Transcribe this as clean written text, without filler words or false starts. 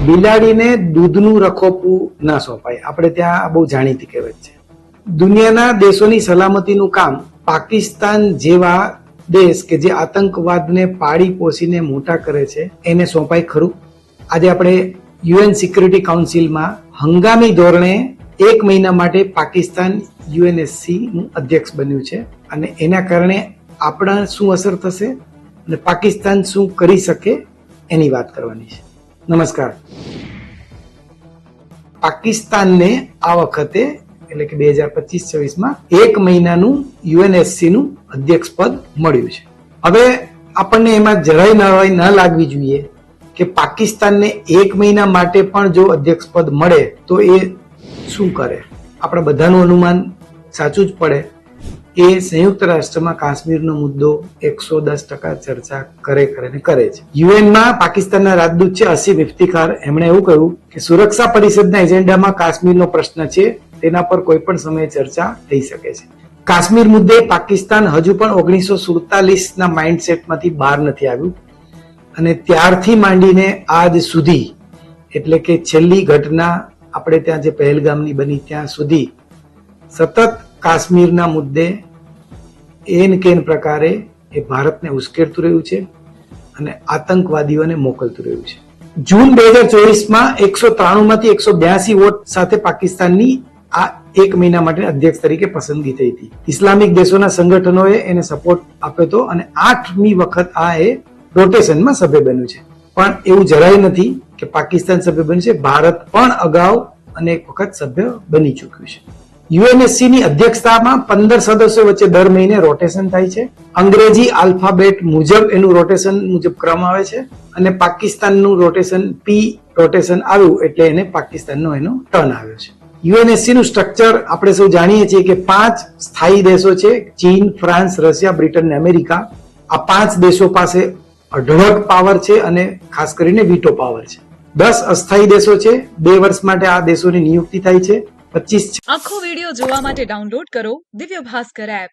બિલાડીને દૂધનું રખોપું ના સોંપાય. આપણે ત્યાં બહુ જાણીતી કહેવત છે. દુનિયાના દેશોની સલામતીનું કામ પાકિસ્તાન જેવા દેશ કે જે આતંકવાદને પાળી પોષીને મોટા કરે છે એને સોંપાય ખરું? આજે આપણે યુએન સિક્યુરિટી કાઉન્સિલમાં હંગામી ધોરણે 1 મહિના માટે પાકિસ્તાન યુએનએસસી નું અધ્યક્ષ બન્યું છે અને એના કારણે આપણા શું અસર થશે અને પાકિસ્તાન શું કરી શકે એની વાત કરવાની છે. નમસ્કાર. પાકિસ્તાનને આ વખતે એટલે કે 2025-26માં 1 મહિનાનું યુએનએસસી નું અધ્યક્ષ પદ મળ્યું છે. હવે આપણને એમાં જરાય નવાઈ ન લાગવી જોઈએ કે પાકિસ્તાનને 1 મહિના માટે પણ જો અધ્યક્ષ પદ મળે તો એ શું કરે. આપણા બધાનું અનુમાન સાચું જ પડે. એ સંયુક્ત રાષ્ટ્રમાં કાશ્મીરનો મુદ્દો 110% ચર્ચા કરે છે. યુએનમાં પાકિસ્તાનના રાજદૂત છે અસીમ ઇફ્તિખાર, એમણે એવું કહ્યું કે સુરક્ષા પરિષદના એજન્ડામાં કાશ્મીરનો પ્રશ્ન છે, તેના પર કોઈ પણ સમયે ચર્ચા થઈ શકે છે. કાશ્મીર મુદ્દે પાકિસ્તાન હજુ પણ 1947ના માઇન્ડસેટમાંથી બહાર નથી આવ્યું અને ત્યારથી માંડીને આજ સુધી એટલે કે છેલ્લી ઘટના આપણે ત્યાં જે પહેલગામની બની ત્યાં સુધી સતત કાશ્મીરના મુદ્દે એન કેન પ્રકારે એ ભારતને ઉશ્કેરતું રહ્યું છે અને આતંકવાદીઓને મોકલતું રહ્યું છે. જૂન 2024માં 193માંથી 182 વોટ સાથે પાકિસ્તાનની આ 1 મહિના માટે અધ્યક્ષ તરીકે પસંદગી થઈ હતી. ઇસ્લામિક દેશોના સંગઠનોએ એને સપોર્ટ આપ્યો હતો અને 8મી વખત આ એ રોટેશનમાં સભ્ય બન્યું છે. પણ એવું જરાય નથી કે પાકિસ્તાન સભ્ય બન્યું છે. ભારત પણ અગાઉ અનેક વખત સભ્ય બની ચૂક્યું છે. યુએનએસસી ની અધ્યક્ષતામાં 15 સદસ્યો વચ્ચે દર મહિને રોટેશન થાય છે. અંગ્રેજી આલ્ફાબેટ મુજબ એનું રોટેશન મુજબ ક્રમ આવે છે અને પાકિસ્તાનનું રોટેશન પી રોટેશન આવ્યું એટલે એને પાકિસ્તાનનો એનો ટર્ન આવ્યો છે. યુએનએસસી નું સ્ટ્રક્ચર આપણે સૌ જાણીએ છીએ કે 5 સ્થાયી દેશો છે: ચીન, ફ્રાન્સ, રશિયા, બ્રિટન અને અમેરિકા. આ 5 દેશો પાસે અઢળક પાવર છે અને ખાસ કરીને વીટો પાવર છે. 10 અસ્થાયી દેશો છે. 2 વર્ષ માટે આ દેશોની નિયુક્તિ થાય છે. 25 આખો વિડિયો જોવા માટે ડાઉનલોડ કરો દિવ્ય ભાસ્કર એપ.